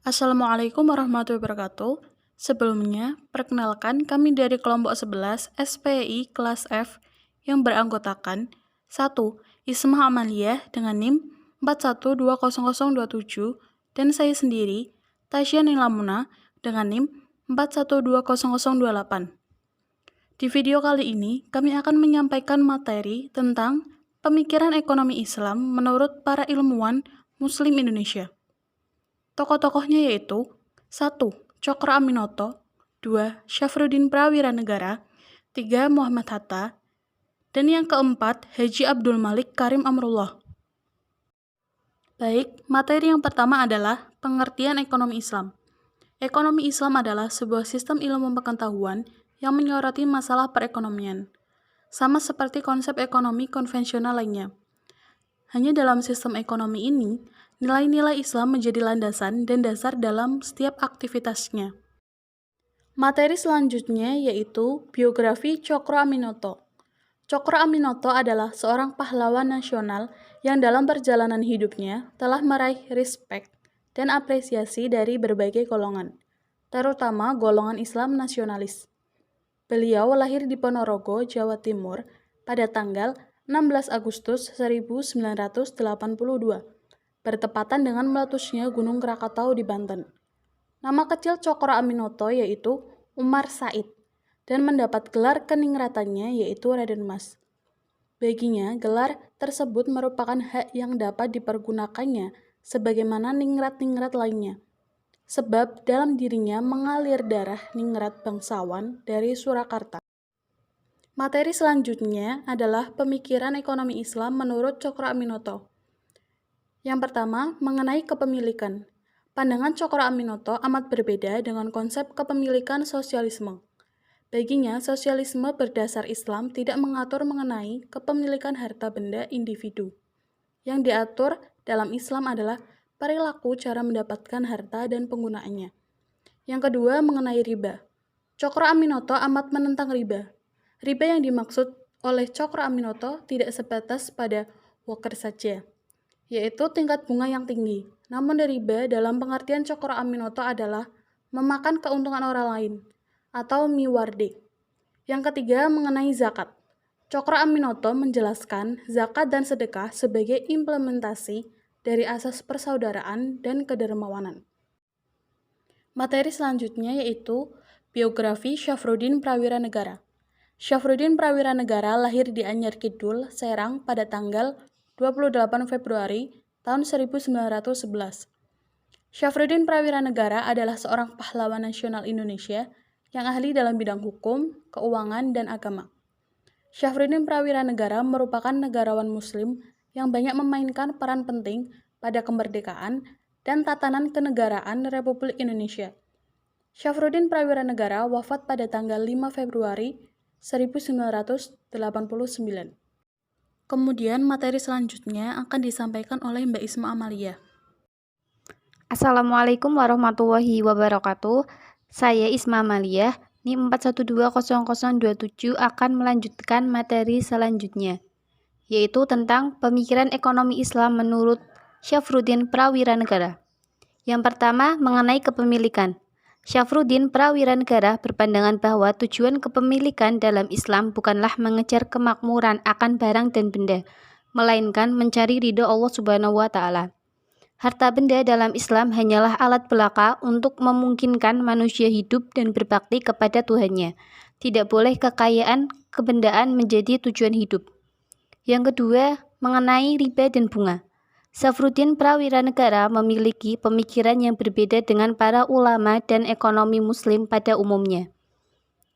Assalamualaikum warahmatullahi wabarakatuh. Sebelumnya, perkenalkan kami dari kelompok 11 SPI kelas F yang beranggotakan 1. Ismah Amaliyah dengan NIM 412027 dan saya sendiri, Tasya Nilamuna dengan NIM 412028. Di video kali ini, kami akan menyampaikan materi tentang pemikiran ekonomi Islam menurut para ilmuwan Muslim Indonesia. Tokoh-tokohnya yaitu 1. Cokro Aminoto, 2. Syafruddin Prawiranegara, 3. Muhammad Hatta, dan yang keempat Haji Abdul Malik Karim Amrullah. Baik, materi yang pertama adalah pengertian ekonomi Islam. Ekonomi Islam adalah sebuah sistem ilmu pengetahuan yang menyoroti masalah perekonomian, sama seperti konsep ekonomi konvensional lainnya. Hanya dalam sistem ekonomi ini, nilai-nilai Islam menjadi landasan dan dasar dalam setiap aktivitasnya. Materi selanjutnya yaitu biografi Cokro Aminoto. Cokro Aminoto adalah seorang pahlawan nasional yang dalam perjalanan hidupnya telah meraih respek dan apresiasi dari berbagai golongan, terutama golongan Islam nasionalis. Beliau lahir di Ponorogo, Jawa Timur pada tanggal 16 Agustus 1982, bertepatan dengan meletusnya Gunung Krakatau di Banten. Nama kecil Cokro Aminoto yaitu Umar Said, dan mendapat gelar keningratannya yaitu Raden Mas. Baginya, gelar tersebut merupakan hak yang dapat dipergunakannya sebagaimana ningrat-ningrat lainnya, sebab dalam dirinya mengalir darah ningrat bangsawan dari Surakarta. Materi selanjutnya adalah pemikiran ekonomi Islam menurut Cokro Aminoto. Yang pertama, mengenai kepemilikan. Pandangan Cokro Aminoto amat berbeda dengan konsep kepemilikan sosialisme. Baginya, sosialisme berdasar Islam tidak mengatur mengenai kepemilikan harta benda individu. Yang diatur dalam Islam adalah perilaku cara mendapatkan harta dan penggunaannya. Yang kedua, mengenai riba. Cokro Aminoto amat menentang riba. Riba yang dimaksud oleh Cokro Aminoto tidak sebatas pada woker saja, yaitu tingkat bunga yang tinggi. Namun riba dalam pengertian Cokro Aminoto adalah memakan keuntungan orang lain, atau miwarde. Yang ketiga, mengenai zakat. Cokro Aminoto menjelaskan zakat dan sedekah sebagai implementasi dari asas persaudaraan dan kedermawanan. Materi selanjutnya yaitu biografi Syafruddin Prawiranegara. Syafruddin Prawiranegara lahir di Anyar Kidul, Serang pada tanggal 28 Februari tahun 1911. Syafruddin Prawiranegara adalah seorang pahlawan nasional Indonesia yang ahli dalam bidang hukum, keuangan, dan agama. Syafruddin Prawiranegara merupakan negarawan Muslim yang banyak memainkan peran penting pada kemerdekaan dan tatanan kenegaraan Republik Indonesia. Syafruddin Prawiranegara wafat pada tanggal 5 Februari 1989. Kemudian materi selanjutnya akan disampaikan oleh Mbak Isma Amalia. Assalamualaikum warahmatullahi wabarakatuh. Saya Isma Amalia, NIM 412027 akan melanjutkan materi selanjutnya, yaitu tentang pemikiran ekonomi Islam menurut Syafruddin Prawiranegara. Yang pertama, mengenai kepemilikan. Syafruddin Prawiranegara berpandangan bahwa tujuan kepemilikan dalam Islam bukanlah mengejar kemakmuran akan barang dan benda, melainkan mencari ridho Allah Subhanahu wa Ta'ala. Harta benda dalam Islam hanyalah alat belaka untuk memungkinkan manusia hidup dan berbakti kepada Tuhannya. Tidak boleh kekayaan kebendaan menjadi tujuan hidup. Yang kedua, mengenai riba dan bunga. Syafruddin Prawiranegara memiliki pemikiran yang berbeda dengan para ulama dan ekonomi Muslim pada umumnya.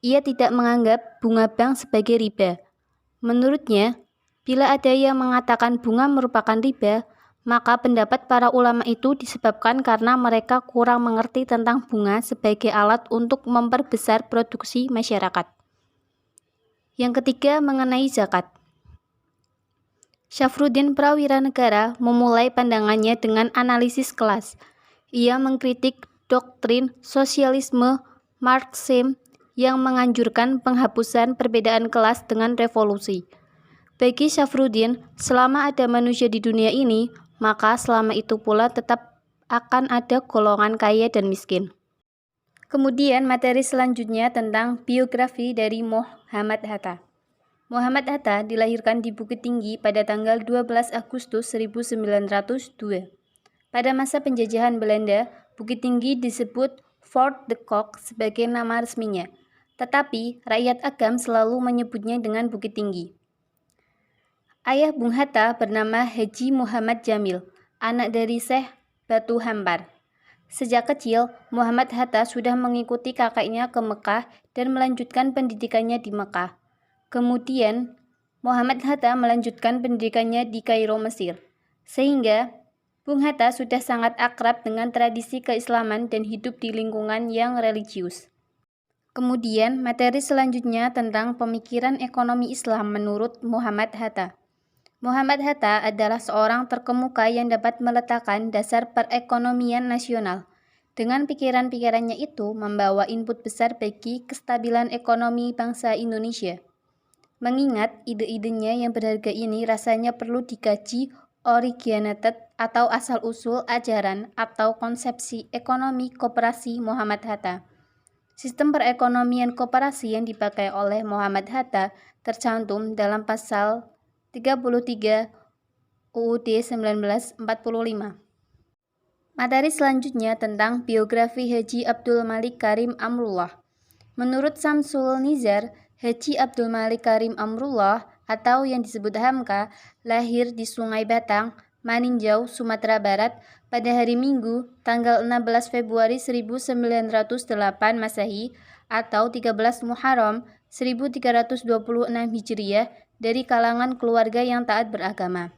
Ia tidak menganggap bunga bank sebagai riba. Menurutnya, bila ada yang mengatakan bunga merupakan riba, maka pendapat para ulama itu disebabkan karena mereka kurang mengerti tentang bunga sebagai alat untuk memperbesar produksi masyarakat. Yang ketiga, mengenai zakat. Syafruddin Prawiranegara memulai pandangannya dengan analisis kelas. Ia mengkritik doktrin sosialisme Marxisme yang menganjurkan penghapusan perbedaan kelas dengan revolusi. Bagi Syafruddin, selama ada manusia di dunia ini, maka selama itu pula tetap akan ada golongan kaya dan miskin. Kemudian materi selanjutnya tentang biografi dari Muhammad Hatta. Muhammad Hatta dilahirkan di Bukit Tinggi pada tanggal 12 Agustus 1902. Pada masa penjajahan Belanda, Bukit Tinggi disebut Fort de Kock sebagai nama resminya, tetapi rakyat Agam selalu menyebutnya dengan Bukit Tinggi. Ayah Bung Hatta bernama Haji Muhammad Jamil, anak dari Syekh Batu Hampar. Sejak kecil, Muhammad Hatta sudah mengikuti kakeknya ke Mekah dan melanjutkan pendidikannya di Mekah. Kemudian, Muhammad Hatta melanjutkan pendidikannya di Kairo, Mesir. Sehingga, Bung Hatta sudah sangat akrab dengan tradisi keislaman dan hidup di lingkungan yang religius. Kemudian, materi selanjutnya tentang pemikiran ekonomi Islam menurut Muhammad Hatta. Muhammad Hatta adalah seorang terkemuka yang dapat meletakkan dasar perekonomian nasional. Dengan pikiran-pikirannya itu membawa input besar bagi kestabilan ekonomi bangsa Indonesia. Mengingat ide-idenya yang berharga ini rasanya perlu dikaji originated atau asal-usul ajaran atau konsepsi ekonomi koperasi Muhammad Hatta. Sistem perekonomian koperasi yang dipakai oleh Muhammad Hatta tercantum dalam pasal 33 UUD 1945. Materi selanjutnya tentang biografi Haji Abdul Malik Karim Amrullah. Menurut Samsul Nizar, Haji Abdul Malik Karim Amrullah atau yang disebut Hamka lahir di Sungai Batang, Maninjau, Sumatera Barat pada hari Minggu tanggal 16 Februari 1908 Masehi atau 13 Muharram 1326 Hijriah dari kalangan keluarga yang taat beragama.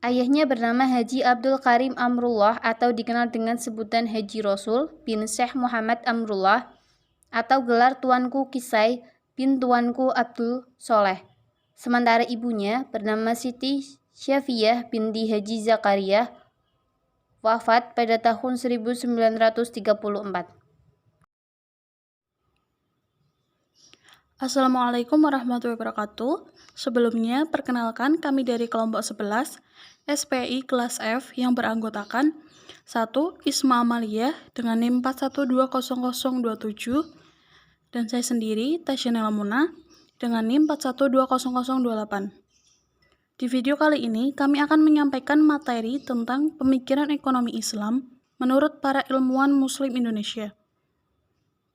Ayahnya bernama Haji Abdul Karim Amrullah atau dikenal dengan sebutan Haji Rasul bin Syekh Muhammad Amrullah atau gelar Tuanku Kisai bin Tuanku Abdul Soleh. Sementara ibunya bernama Siti Syafiyah binti Haji Zakaria, wafat pada tahun 1934. Assalamualaikum warahmatullahi wabarakatuh. Sebelumnya, perkenalkan kami dari kelompok 11 SPI kelas F yang beranggotakan 1. Isma Amalia dengan NIM 41200027 dan saya sendiri, Tasyanela Muna dengan NIM 412028. Di video kali ini, kami akan menyampaikan materi tentang pemikiran ekonomi Islam menurut para ilmuwan Muslim Indonesia.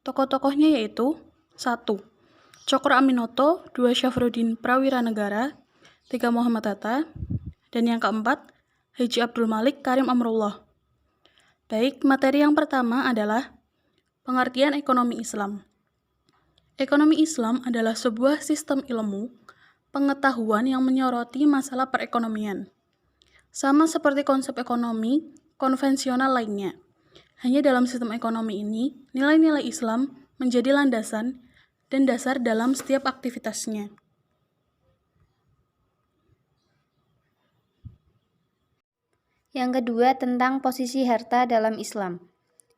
Tokoh-tokohnya yaitu 1. Cokro Aminoto, 2. Syafruddin Prawiranegara, 3. Muhammad Hatta, dan yang keempat, Haji Abdul Malik Karim Amrullah. Baik, materi yang pertama adalah pengertian ekonomi Islam. Ekonomi Islam adalah sebuah sistem ilmu, pengetahuan yang menyoroti masalah perekonomian. Sama seperti konsep ekonomi konvensional lainnya. Hanya dalam sistem ekonomi ini, nilai-nilai Islam menjadi landasan dan dasar dalam setiap aktivitasnya. Yang kedua tentang posisi harta dalam Islam.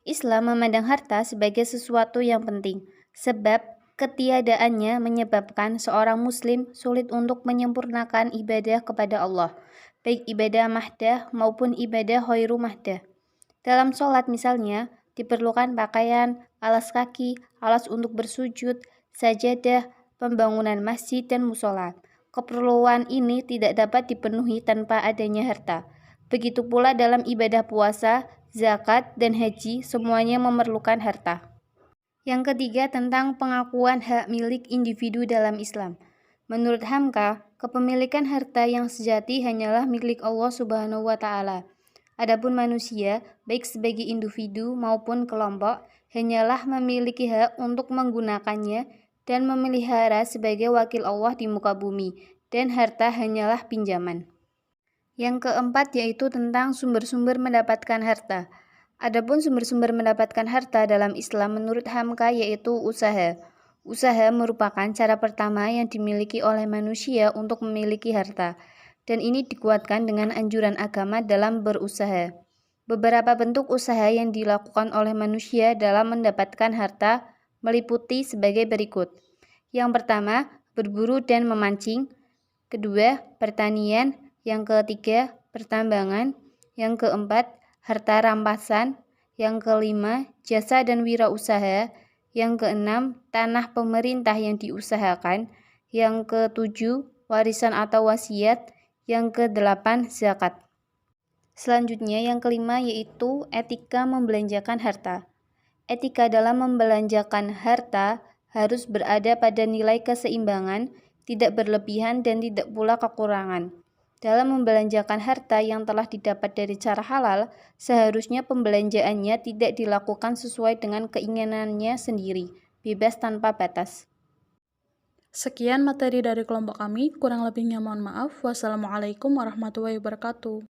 Islam memandang harta sebagai sesuatu yang penting, sebab ketiadaannya menyebabkan seorang muslim sulit untuk menyempurnakan ibadah kepada Allah, baik ibadah mahdah maupun ibadah ghairu mahdah. Dalam sholat misalnya, diperlukan pakaian, alas kaki, alas untuk bersujud, sajadah, pembangunan masjid dan musola. Keperluan ini tidak dapat dipenuhi tanpa adanya harta. Begitu pula dalam ibadah puasa, zakat, dan haji, semuanya memerlukan harta. Yang ketiga tentang pengakuan hak milik individu dalam Islam. Menurut Hamka, kepemilikan harta yang sejati hanyalah milik Allah Subhanahu wa Ta'ala. Adapun manusia, baik sebagai individu maupun kelompok, hanyalah memiliki hak untuk menggunakannya dan memelihara sebagai wakil Allah di muka bumi, dan harta hanyalah pinjaman. Yang keempat yaitu tentang sumber-sumber mendapatkan harta. Adapun sumber-sumber mendapatkan harta dalam Islam menurut Hamka yaitu usaha. Usaha merupakan cara pertama yang dimiliki oleh manusia untuk memiliki harta, dan ini dikuatkan dengan anjuran agama dalam berusaha. Beberapa bentuk usaha yang dilakukan oleh manusia dalam mendapatkan harta meliputi sebagai berikut. Yang pertama, berburu dan memancing. Kedua, pertanian. Yang ketiga, pertambangan. Yang keempat, harta rampasan. Yang kelima, jasa dan wirausaha. Yang keenam, tanah pemerintah yang diusahakan. Yang ketujuh, warisan atau wasiat. Yang kedelapan, zakat. Selanjutnya yang kelima yaitu etika membelanjakan harta. Etika dalam membelanjakan harta harus berada pada nilai keseimbangan, tidak berlebihan dan tidak pula kekurangan. Dalam membelanjakan harta yang telah didapat dari cara halal, seharusnya pembelanjaannya tidak dilakukan sesuai dengan keinginannya sendiri, bebas tanpa batas. Sekian materi dari kelompok kami, kurang lebihnya mohon maaf. Wassalamualaikum warahmatullahi wabarakatuh.